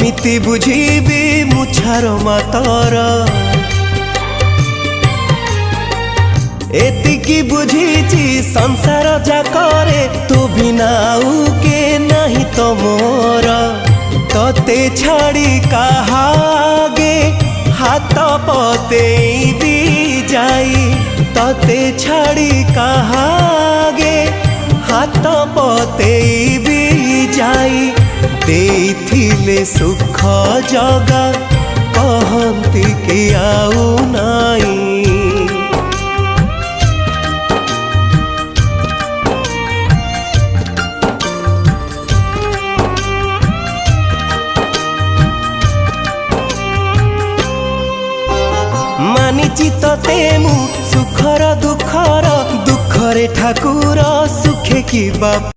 केमिति बुझीबी मुछार मातर एतिकी बुझीची संसार जाकरे तू बिना के नहीं तो मोर तते छाड़ी कहागे हाथ पते भी जाई तते छाड़ी कहागे हाथ पते भी जाई देथिले सुख जगा कहंती के आउ नाई मानिची तते मु सुखर दुखर दुखरे ठाकुर सुखे की बाप।